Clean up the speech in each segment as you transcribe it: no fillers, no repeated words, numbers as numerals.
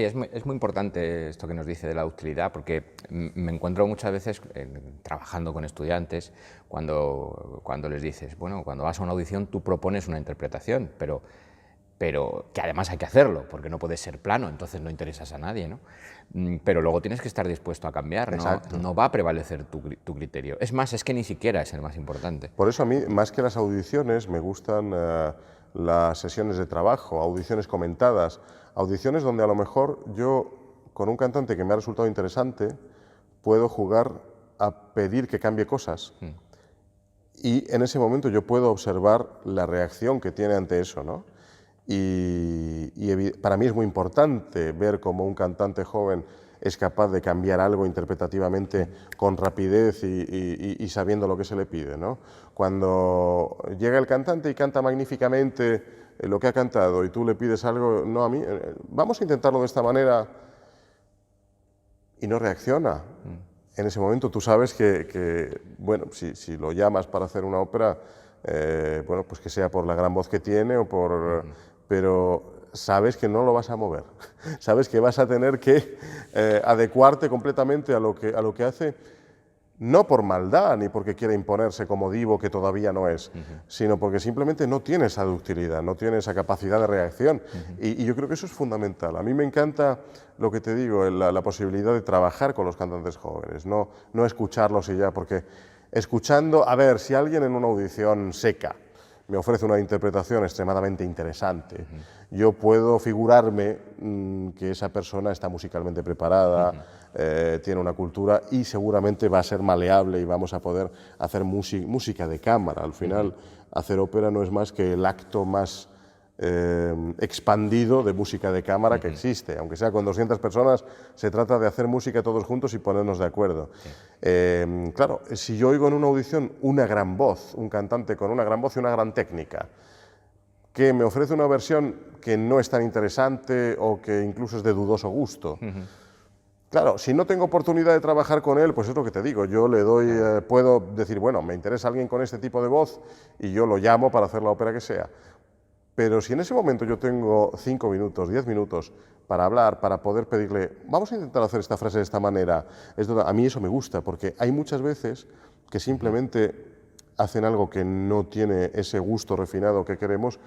Sí, es muy importante esto que nos dice de la ductilidad, porque me encuentro muchas veces trabajando con estudiantes cuando les dices, bueno, cuando vas a una audición tú propones una interpretación, pero que además hay que hacerlo, porque no puedes ser plano, entonces no interesas a nadie, ¿no? Pero luego tienes que estar dispuesto a cambiar, no va a prevalecer tu criterio. Es más, es que ni siquiera es el más importante. Por eso a mí, más que las audiciones, me gustan las sesiones de trabajo, audiciones comentadas, audiciones donde a lo mejor yo, con un cantante que me ha resultado interesante, puedo jugar a pedir que cambie cosas. Y en ese momento yo puedo observar la reacción que tiene ante eso, ¿no? Y para mí es muy importante ver cómo un cantante joven es capaz de cambiar algo interpretativamente con rapidez y sabiendo lo que se le pide, ¿no? Cuando llega el cantante y canta magníficamente lo que ha cantado y tú le pides algo, no a mí, vamos a intentarlo de esta manera, y no reacciona. En ese momento tú sabes que bueno, si lo llamas para hacer una ópera, bueno, pues que sea por la gran voz que tiene o por... Pero sabes que no lo vas a mover, sabes que vas a tener que adecuarte completamente a lo que hace, no por maldad ni porque quiera imponerse como divo que todavía no es, sino porque simplemente no tiene esa ductilidad, no tiene esa capacidad de reacción. Y yo creo que eso es fundamental. A mí me encanta lo que te digo, la posibilidad de trabajar con los cantantes jóvenes, no escucharlos y ya, porque escuchando, a ver, si alguien en una audición seca me ofrece una interpretación extremadamente interesante, yo puedo figurarme que esa persona está musicalmente preparada, tiene una cultura y seguramente va a ser maleable y vamos a poder hacer música de cámara. Al final, hacer ópera no es más que el acto más expandido de música de cámara que existe. Aunque sea con 200 personas, se trata de hacer música todos juntos y ponernos de acuerdo. Claro, si yo oigo en una audición una gran voz, un cantante con una gran voz y una gran técnica, que me ofrece una versión que no es tan interesante o que incluso es de dudoso gusto, claro, si no tengo oportunidad de trabajar con él, pues es lo que te digo, yo le doy, puedo decir, bueno, me interesa alguien con este tipo de voz y yo lo llamo para hacer la ópera que sea. Pero si en ese momento yo tengo 5 minutos, 10 minutos para hablar, para poder pedirle, vamos a intentar hacer esta frase de esta manera, a mí eso me gusta, porque hay muchas veces que simplemente hacen algo que no tiene ese gusto refinado que queremos,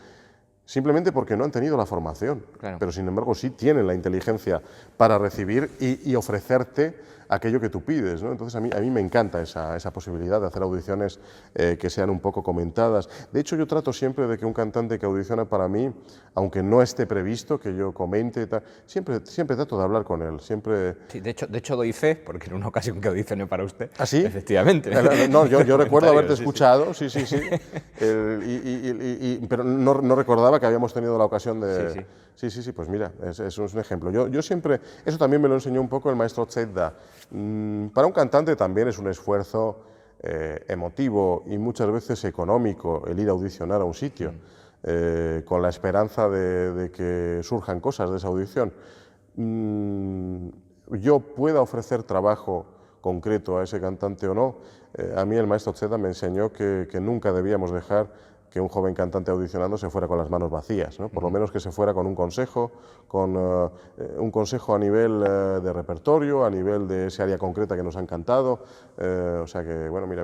simplemente porque no han tenido la formación, pero sin embargo sí tienen la inteligencia para recibir y ofrecerte aquello que tú pides, ¿no? Entonces a mí me encanta esa posibilidad de hacer audiciones que sean un poco comentadas. De hecho yo trato siempre de que un cantante que audiciona para mí, aunque no esté previsto que yo comente, siempre trato de hablar con él, siempre... Sí, de hecho doy fe, porque en una ocasión que audicioné para usted, ¿Ah, sí? efectivamente. No, yo recuerdo haberte escuchado, sí. Pero no recordaba que habíamos tenido la ocasión de... Sí, pues mira, eso es un ejemplo. Yo siempre, eso también me lo enseñó un poco el maestro Zedda. Para un cantante también es un esfuerzo emotivo y muchas veces económico el ir a audicionar a un sitio, con la esperanza de que surjan cosas de esa audición. Yo pueda ofrecer trabajo concreto a ese cantante o no, a mí el maestro Zedda me enseñó que nunca debíamos dejar que un joven cantante audicionando se fuera con las manos vacías, ¿no? Por lo menos que se fuera con un consejo a nivel de repertorio, a nivel de ese área concreta que nos han cantado, o sea que, bueno, mira,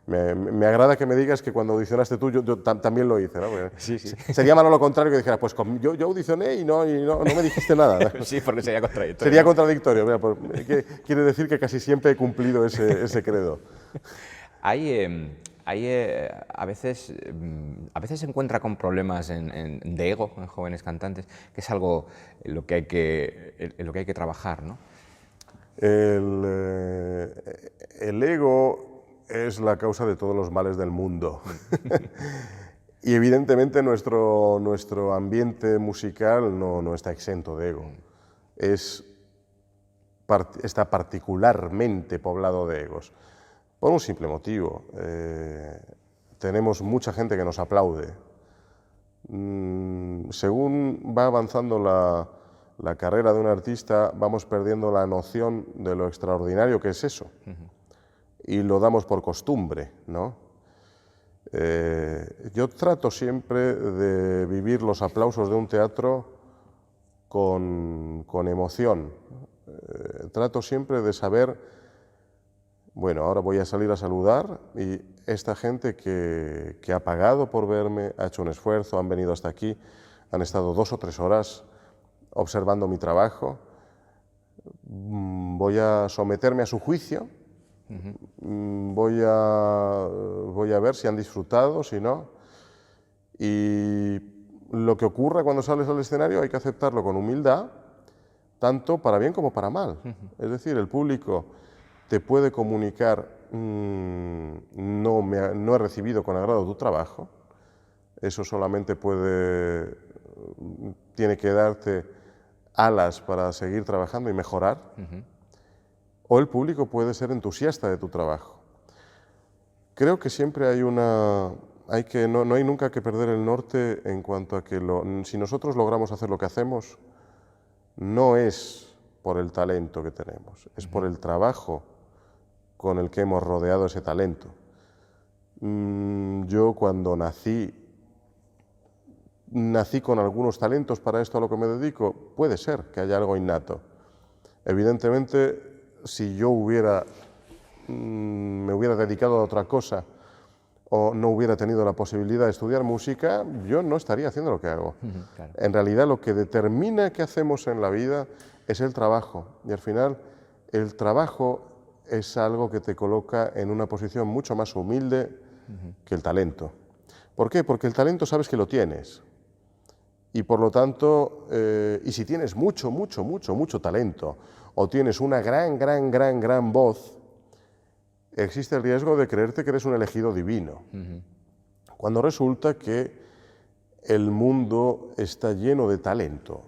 me agrada que me digas que cuando audicionaste tú, yo también lo hice, ¿no? Sí. Sería malo lo contrario que dijera, pues yo audicioné y no me dijiste nada. Sí, porque sería contradictorio. Sería contradictorio, mira, pues, quiere decir que casi siempre he cumplido ese credo. A veces se encuentra con problemas de ego en jóvenes cantantes, que es algo en lo que hay que trabajar, ¿no? El ego es la causa de todos los males del mundo. Y evidentemente nuestro ambiente musical no está exento de ego. Está particularmente poblado de egos. Por un simple motivo. Tenemos mucha gente que nos aplaude. Según va avanzando la carrera de un artista, vamos perdiendo la noción de lo extraordinario que es eso. Y lo damos por costumbre, ¿no? Yo trato siempre de vivir los aplausos de un teatro con emoción. Trato siempre de saber, bueno, ahora voy a salir a saludar y esta gente que ha pagado por verme, ha hecho un esfuerzo, han venido hasta aquí, han estado 2 o 3 horas observando mi trabajo, voy a someterme a su juicio, voy a ver si han disfrutado, si no, y lo que ocurra cuando sales al escenario hay que aceptarlo con humildad, tanto para bien como para mal. Es decir, el público te puede comunicar, no he recibido con agrado tu trabajo, eso solamente tiene que darte alas para seguir trabajando y mejorar, o el público puede ser entusiasta de tu trabajo. Creo que siempre no hay nunca que perder el norte en cuanto a que si nosotros logramos hacer lo que hacemos, no es por el talento que tenemos, es por el trabajo con el que hemos rodeado ese talento. Yo cuando nací con algunos talentos para esto a lo que me dedico, puede ser que haya algo innato. Evidentemente, si yo me hubiera dedicado a otra cosa o no hubiera tenido la posibilidad de estudiar música, yo no estaría haciendo lo que hago. Claro. En realidad, lo que determina qué hacemos en la vida es el trabajo. Y al final, el trabajo es algo que te coloca en una posición mucho más humilde que el talento. ¿Por qué? Porque el talento sabes que lo tienes. Y por lo tanto, y si tienes mucho talento, o tienes una gran voz, existe el riesgo de creerte que eres un elegido divino. Cuando resulta que el mundo está lleno de talento,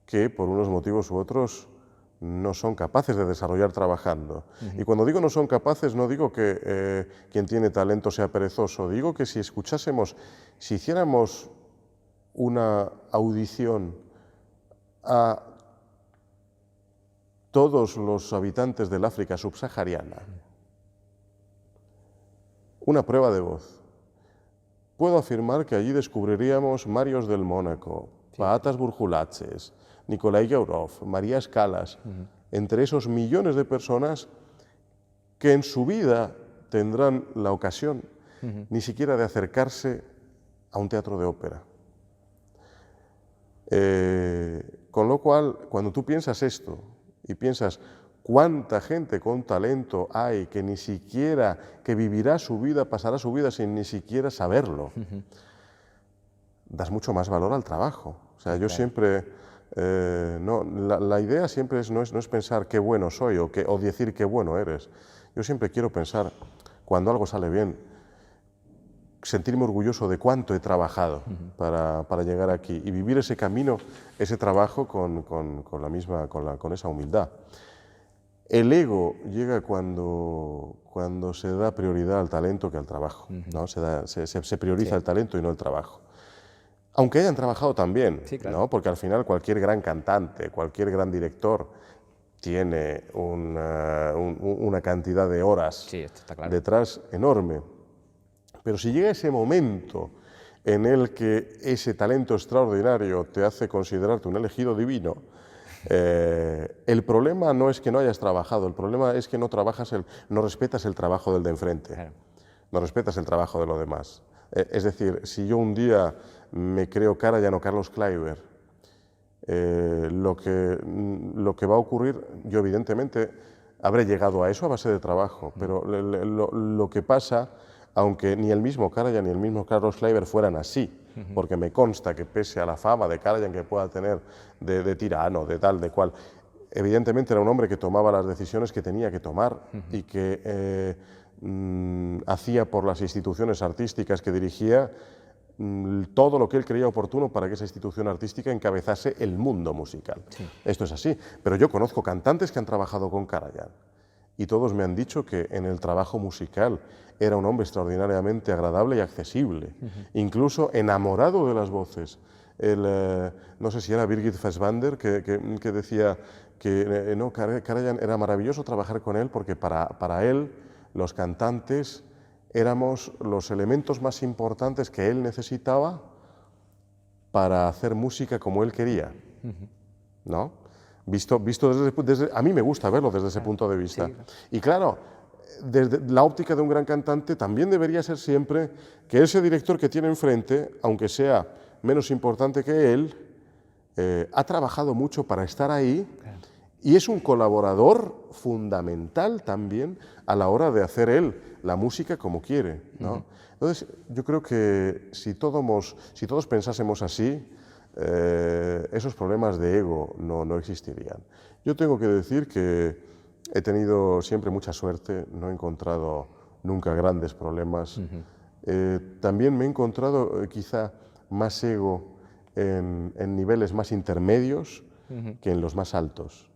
que por unos motivos u otros no son capaces de desarrollar trabajando. Y cuando digo no son capaces, no digo que quien tiene talento sea perezoso, digo que si hiciéramos una audición a todos los habitantes del África subsahariana, una prueba de voz, puedo afirmar que allí descubriríamos Marios del Mónaco, Paatas Burjulaches, Nikolai Yaurov, María Scalas, entre esos millones de personas que en su vida tendrán la ocasión ni siquiera de acercarse a un teatro de ópera. Con lo cual, cuando tú piensas esto y piensas cuánta gente con talento hay que que vivirá su vida, pasará su vida sin ni siquiera saberlo, das mucho más valor al trabajo. O sea, yo siempre, la idea siempre no es pensar qué bueno soy o decir qué bueno eres. Yo siempre quiero pensar, cuando algo sale bien, sentirme orgulloso de cuánto he trabajado para llegar aquí y vivir ese camino, ese trabajo con esa humildad. El ego llega cuando se da prioridad al talento que al trabajo, ¿no? Se prioriza el talento y no el trabajo. Aunque hayan trabajado también, Sí, claro. ¿no? Porque al final cualquier gran cantante, cualquier gran director tiene una cantidad de horas esto está claro. detrás enorme. Pero si llega ese momento en el que ese talento extraordinario te hace considerarte un elegido divino, el problema no es que no hayas trabajado, el problema es que no respetas el trabajo del de enfrente, claro. No respetas el trabajo de los demás. Es decir, si yo un día me creo Karajan o Carlos Kleiber, lo que va a ocurrir, yo evidentemente habré llegado a eso a base de trabajo, pero lo que pasa, aunque ni el mismo Karajan ni el mismo Carlos Kleiber fueran así, porque me consta que pese a la fama de Karajan que pueda tener de tirano, de tal, de cual, evidentemente era un hombre que tomaba las decisiones que tenía que tomar y que hacía por las instituciones artísticas que dirigía todo lo que él creía oportuno para que esa institución artística encabezase el mundo musical. Sí. Esto es así, pero yo conozco cantantes que han trabajado con Karajan y todos me han dicho que en el trabajo musical era un hombre extraordinariamente agradable y accesible, incluso enamorado de las voces. No sé si era Birgit Fassbander que decía que no, Karajan era maravilloso trabajar con él porque para él los cantantes éramos los elementos más importantes que él necesitaba para hacer música como él quería. ¿no? Visto a mí me gusta verlo desde ese punto de vista. Sí. Y claro, desde la óptica de un gran cantante también debería ser siempre que ese director que tiene enfrente, aunque sea menos importante que él, ha trabajado mucho para estar ahí y es un colaborador fundamental también a la hora de hacer él la música como quiere, ¿no? Entonces, yo creo que si todos pensásemos así, esos problemas de ego no existirían. Yo tengo que decir que he tenido siempre mucha suerte, no he encontrado nunca grandes problemas. También me he encontrado quizá más ego en niveles más intermedios que en los más altos.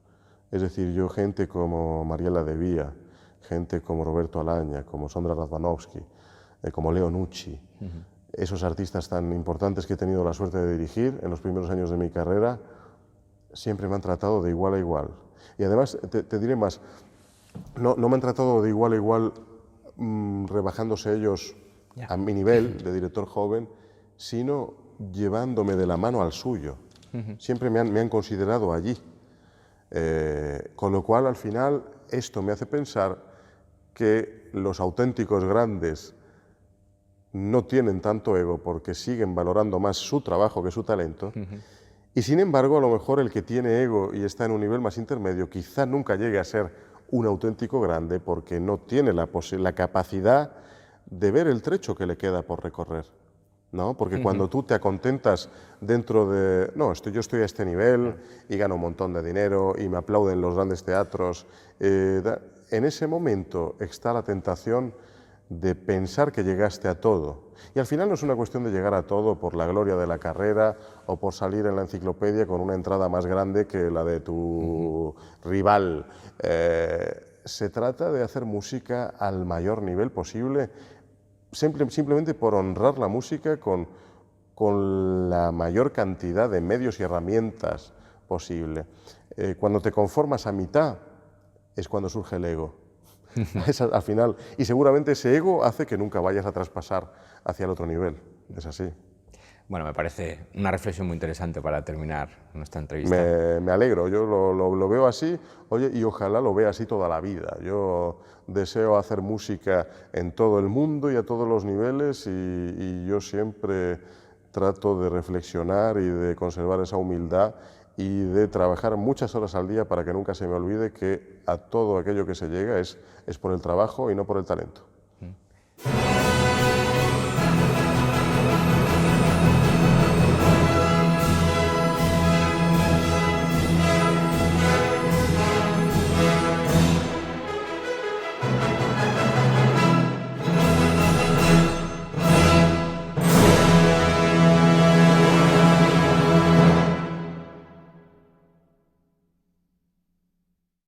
Es decir, yo gente como Mariela de Vía, gente como Roberto Alaña, como Sondra Radvanovsky, como Leo Nucci, esos artistas tan importantes que he tenido la suerte de dirigir en los primeros años de mi carrera, siempre me han tratado de igual a igual. Y además, te diré más, no me han tratado de igual a igual rebajándose ellos a mi nivel de director joven, sino llevándome de la mano al suyo. Siempre me han considerado allí. Con lo cual, al final, esto me hace pensar que los auténticos grandes no tienen tanto ego porque siguen valorando más su trabajo que su talento. Y sin embargo, a lo mejor el que tiene ego y está en un nivel más intermedio quizá nunca llegue a ser un auténtico grande porque no tiene la capacidad de ver el trecho que le queda por recorrer, ¿no? Porque cuando tú te acontentas dentro de, no, yo estoy a este nivel y gano un montón de dinero y me aplauden los grandes teatros, en ese momento está la tentación de pensar que llegaste a todo. Y al final no es una cuestión de llegar a todo por la gloria de la carrera o por salir en la enciclopedia con una entrada más grande que la de tu rival. Se trata de hacer música al mayor nivel posible, simplemente por honrar la música con la mayor cantidad de medios y herramientas posible. Cuando te conformas a mitad es cuando surge el ego. Al final, y seguramente ese ego hace que nunca vayas a traspasar hacia el otro nivel. Es así. Bueno, me parece una reflexión muy interesante para terminar nuestra entrevista. Me alegro, yo lo veo así, oye, y ojalá lo vea así toda la vida. Yo deseo hacer música en todo el mundo y a todos los niveles y yo siempre trato de reflexionar y de conservar esa humildad y de trabajar muchas horas al día para que nunca se me olvide que a todo aquello que se llega es por el trabajo y no por el talento.